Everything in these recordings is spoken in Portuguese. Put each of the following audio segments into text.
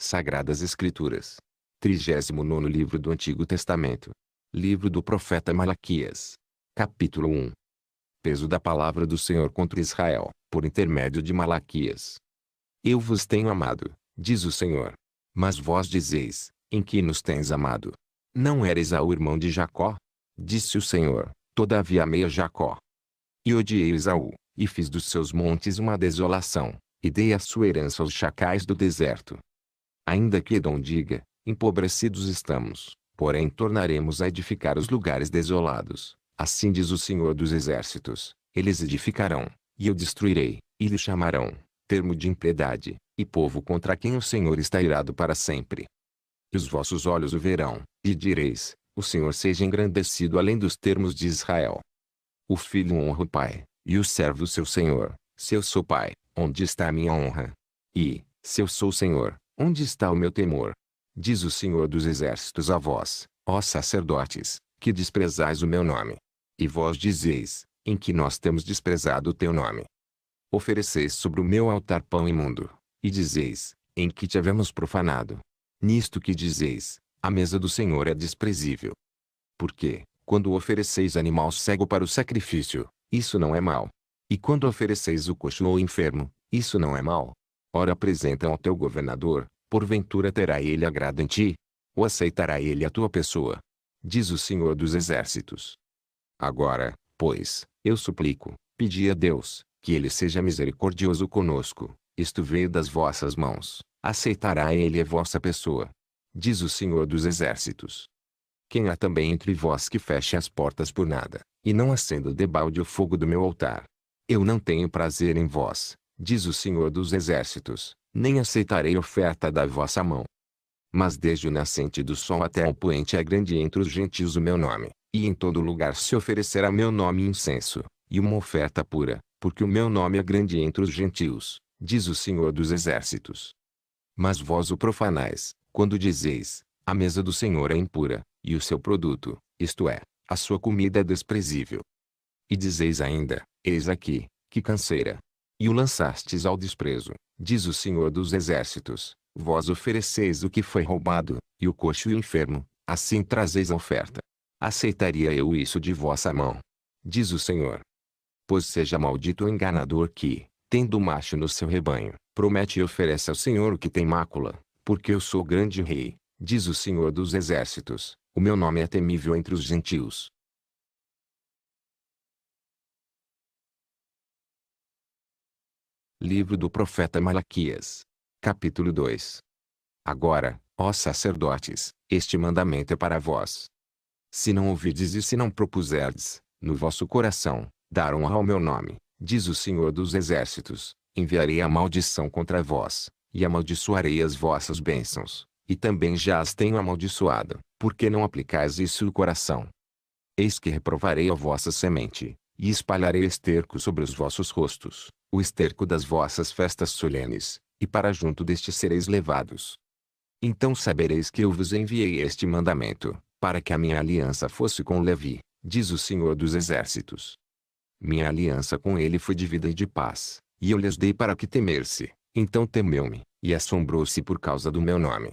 Sagradas Escrituras. 39º livro do Antigo Testamento. Livro do profeta Malaquias. Capítulo 1. Peso da palavra do Senhor contra Israel, por intermédio de Malaquias. Eu vos tenho amado, diz o Senhor. Mas vós dizeis, em que nos tens amado? Não era Esaú irmão de Jacó? Disse o Senhor, todavia amei a Jacó. E odiei Esaú, e fiz dos seus montes uma desolação, e dei a sua herança aos chacais do deserto. Ainda que Edom diga, empobrecidos estamos, porém tornaremos a edificar os lugares desolados, assim diz o Senhor dos Exércitos, eles edificarão, e eu destruirei, e lhe chamarão, termo de impiedade, e povo contra quem o Senhor está irado para sempre. E os vossos olhos o verão, e direis, o Senhor seja engrandecido além dos termos de Israel. O filho honra o pai, e o servo seu senhor. Se eu sou pai, onde está a minha honra? E, se eu sou senhor, onde está o meu temor? Diz o Senhor dos Exércitos a vós, ó sacerdotes, que desprezais o meu nome. E vós dizeis, em que nós temos desprezado o teu nome? Ofereceis sobre o meu altar pão imundo, e dizeis, em que te havemos profanado? Nisto que dizeis, a mesa do Senhor é desprezível. Porque, quando ofereceis animal cego para o sacrifício, isso não é mal. E quando ofereceis o coxo ou enfermo, isso não é mal. Ora apresenta ao teu governador, porventura terá ele agrado em ti? Ou aceitará ele a tua pessoa? Diz o Senhor dos Exércitos. Agora, pois, eu suplico, pedi a Deus, que ele seja misericordioso conosco, isto veio das vossas mãos, aceitará ele a vossa pessoa. Diz o Senhor dos Exércitos. Quem há também entre vós que feche as portas por nada, e não acenda debalde o fogo do meu altar? Eu não tenho prazer em vós, diz o Senhor dos Exércitos, nem aceitarei oferta da vossa mão. Mas desde o nascente do sol até ao poente é grande entre os gentios o meu nome, e em todo lugar se oferecerá meu nome incenso, e uma oferta pura, porque o meu nome é grande entre os gentios, diz o Senhor dos Exércitos. Mas vós o profanais, quando dizeis, a mesa do Senhor é impura, e o seu produto, isto é, a sua comida é desprezível. E dizeis ainda, eis aqui, que canseira. E o lançastes ao desprezo, diz o Senhor dos Exércitos, vós ofereceis o que foi roubado, e o coxo e o enfermo, assim trazeis a oferta. Aceitaria eu isso de vossa mão? Diz o Senhor. Pois seja maldito o enganador que, tendo macho no seu rebanho, promete e oferece ao Senhor o que tem mácula, porque eu sou grande rei, diz o Senhor dos Exércitos, o meu nome é temível entre os gentios. Livro do profeta Malaquias. Capítulo 2. Agora, ó sacerdotes, este mandamento é para vós. Se não ouvirdes e se não propuserdes, no vosso coração, dar honra ao meu nome, diz o Senhor dos Exércitos, enviarei a maldição contra vós, e amaldiçoarei as vossas bênçãos, e também já as tenho amaldiçoado, porque não aplicais isso no coração. Eis que reprovarei a vossa semente, e espalharei esterco sobre os vossos rostos, o esterco das vossas festas solenes, e para junto deste sereis levados. Então sabereis que eu vos enviei este mandamento, para que a minha aliança fosse com Levi, diz o Senhor dos Exércitos. Minha aliança com ele foi de vida e de paz, e eu lhes dei para que temer-se, então temeu-me, e assombrou-se por causa do meu nome.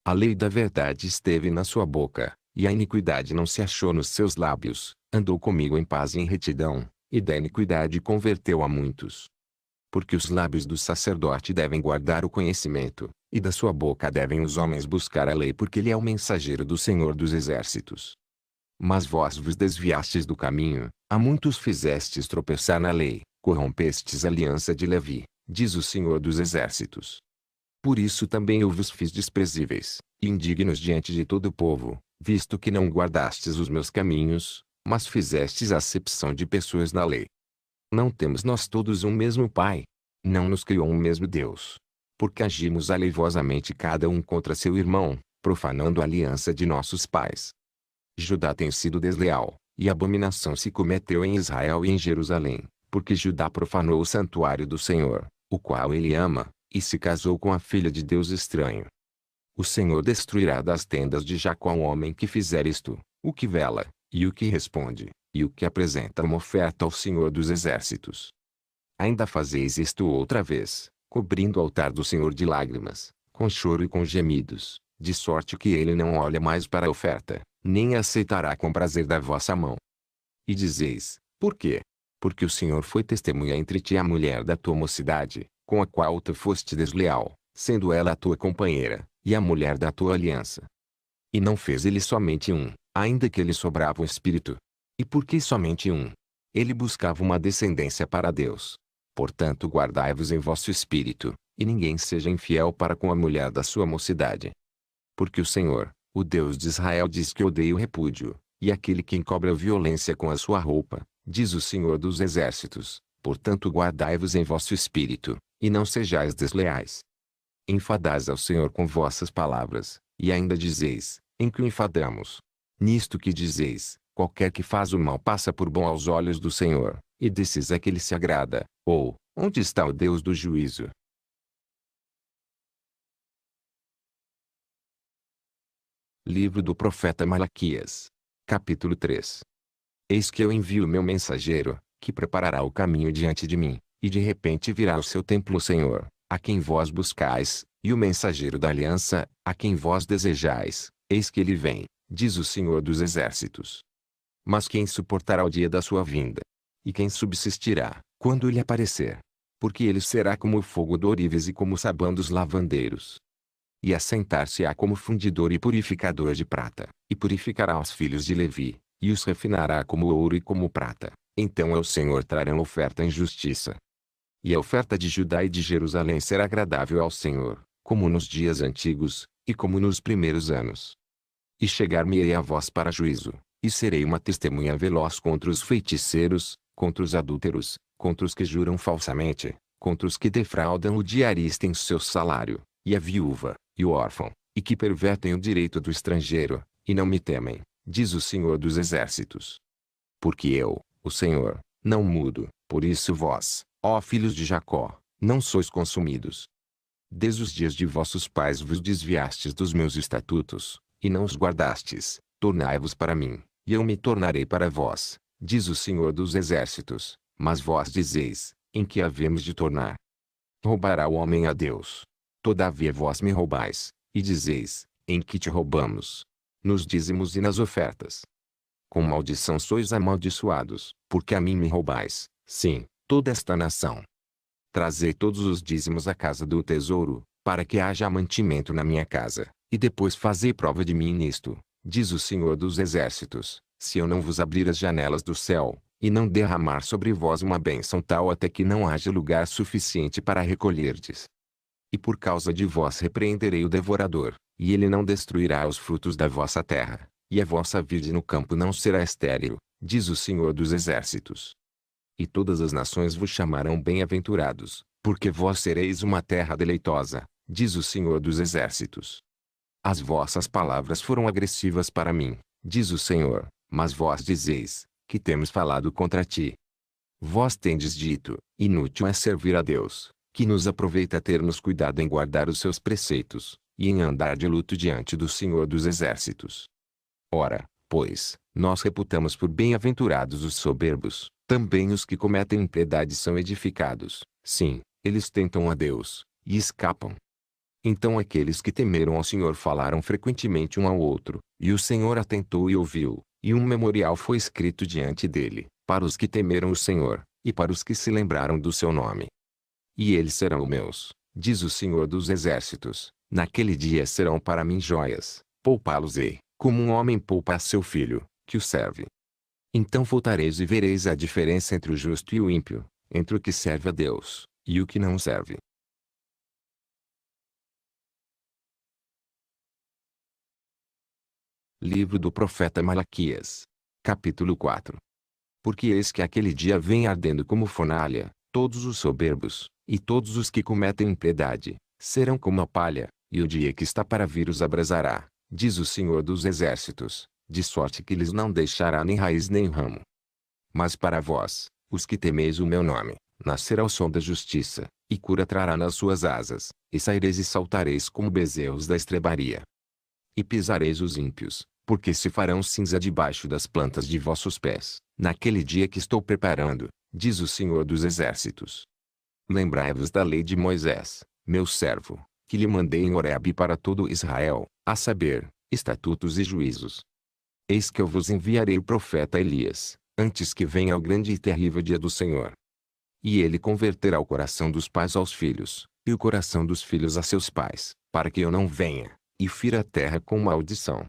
A lei da verdade esteve na sua boca, e a iniquidade não se achou nos seus lábios, andou comigo em paz e em retidão, e da iniquidade converteu a muitos. Porque os lábios do sacerdote devem guardar o conhecimento, e da sua boca devem os homens buscar a lei porque ele é o mensageiro do Senhor dos Exércitos. Mas vós vos desviastes do caminho, a muitos fizestes tropeçar na lei, corrompestes a aliança de Levi, diz o Senhor dos Exércitos. Por isso também eu vos fiz desprezíveis, e indignos diante de todo o povo, visto que não guardastes os meus caminhos, mas fizestes acepção de pessoas na lei. Não temos nós todos um mesmo Pai? Não nos criou um mesmo Deus? Porque agimos aleivosamente cada um contra seu irmão, profanando a aliança de nossos pais. Judá tem sido desleal, e abominação se cometeu em Israel e em Jerusalém, porque Judá profanou o santuário do Senhor, o qual ele ama, e se casou com a filha de Deus estranho. O Senhor destruirá das tendas de Jacó o homem que fizer isto, o que vela, e o que responde, e o que apresenta uma oferta ao Senhor dos Exércitos. Ainda fazeis isto outra vez, cobrindo o altar do Senhor de lágrimas, com choro e com gemidos, de sorte que ele não olha mais para a oferta, nem aceitará com prazer da vossa mão. E dizeis, por quê? Porque o Senhor foi testemunha entre ti e a mulher da tua mocidade, com a qual tu foste desleal, sendo ela a tua companheira, e a mulher da tua aliança. E não fez ele somente um, ainda que lhe sobrava um espírito. E por que somente um? Ele buscava uma descendência para Deus. Portanto guardai-vos em vosso espírito, e ninguém seja infiel para com a mulher da sua mocidade. Porque o Senhor, o Deus de Israel diz que odeia o repúdio, e aquele que encobre a violência com a sua roupa, diz o Senhor dos Exércitos, portanto guardai-vos em vosso espírito, e não sejais desleais. Enfadais ao Senhor com vossas palavras, e ainda dizeis, em que o enfadamos? Nisto que dizeis, qualquer que faz o mal passa por bom aos olhos do Senhor, e desses é que ele se agrada, ou, onde está o Deus do juízo? Livro do profeta Malaquias. Capítulo 3. Eis que eu envio meu mensageiro, que preparará o caminho diante de mim, e de repente virá ao seu templo o Senhor, a quem vós buscais, e o mensageiro da aliança, a quem vós desejais, eis que ele vem, diz o Senhor dos Exércitos. Mas quem suportará o dia da sua vinda? E quem subsistirá, quando ele aparecer? Porque ele será como o fogo do ourives e como o sabão dos lavandeiros. E assentar-se-á como fundidor e purificador de prata, e purificará os filhos de Levi, e os refinará como ouro e como prata. Então ao Senhor trarão oferta em justiça. E a oferta de Judá e de Jerusalém será agradável ao Senhor, como nos dias antigos, e como nos primeiros anos. E chegar-me-ei a vós para juízo, e serei uma testemunha veloz contra os feiticeiros, contra os adúlteros, contra os que juram falsamente, contra os que defraudam o diarista em seu salário, e a viúva, e o órfão, e que pervertem o direito do estrangeiro, e não me temem, diz o Senhor dos Exércitos. Porque eu, o Senhor, não mudo, por isso vós, ó filhos de Jacó, não sois consumidos. Desde os dias de vossos pais vos desviastes dos meus estatutos, e não os guardastes, tornai-vos para mim, e eu me tornarei para vós, diz o Senhor dos Exércitos. Mas vós dizeis, em que havemos de tornar? Roubará o homem a Deus? Todavia vós me roubais, e dizeis, em que te roubamos? Nos dízimos e nas ofertas. Com maldição sois amaldiçoados, porque a mim me roubais, sim, toda esta nação. Trazei todos os dízimos à casa do tesouro, para que haja mantimento na minha casa, e depois fazei prova de mim nisto, diz o Senhor dos Exércitos, se eu não vos abrir as janelas do céu, e não derramar sobre vós uma bênção tal até que não haja lugar suficiente para recolherdes. E por causa de vós repreenderei o devorador, e ele não destruirá os frutos da vossa terra, e a vossa vide no campo não será estéril, diz o Senhor dos Exércitos. E todas as nações vos chamarão bem-aventurados, porque vós sereis uma terra deleitosa, diz o Senhor dos Exércitos. As vossas palavras foram agressivas para mim, diz o Senhor, mas vós dizeis, que temos falado contra ti. Vós tendes dito, inútil é servir a Deus, que nos aproveita termos cuidado em guardar os seus preceitos, e em andar de luto diante do Senhor dos Exércitos. Ora, pois, nós reputamos por bem-aventurados os soberbos, também os que cometem impiedade são edificados, sim, eles tentam a Deus, e escapam. Então aqueles que temeram ao Senhor falaram frequentemente um ao outro, e o Senhor atentou e ouviu, e um memorial foi escrito diante dele, para os que temeram o Senhor, e para os que se lembraram do seu nome. E eles serão meus, diz o Senhor dos Exércitos, naquele dia serão para mim joias, poupá-los-ei, como um homem poupa a seu filho, que o serve. Então voltareis e vereis a diferença entre o justo e o ímpio, entre o que serve a Deus, e o que não serve. Livro do profeta Malaquias. Capítulo 4. Porque eis que aquele dia vem ardendo como fornalha, todos os soberbos, e todos os que cometem impiedade, serão como a palha, e o dia que está para vir os abrasará, diz o Senhor dos Exércitos, de sorte que lhes não deixará nem raiz nem ramo. Mas para vós, os que temeis o meu nome, nascerá o som da justiça, e cura trará nas suas asas, e saireis e saltareis como bezerros da estrebaria. E pisareis os ímpios, porque se farão cinza debaixo das plantas de vossos pés, naquele dia que estou preparando, diz o Senhor dos Exércitos. Lembrai-vos da lei de Moisés, meu servo, que lhe mandei em Horebe para todo Israel, a saber, estatutos e juízos. Eis que eu vos enviarei o profeta Elias, antes que venha o grande e terrível dia do Senhor. E ele converterá o coração dos pais aos filhos, e o coração dos filhos a seus pais, para que eu não venha, e fira a terra com maldição.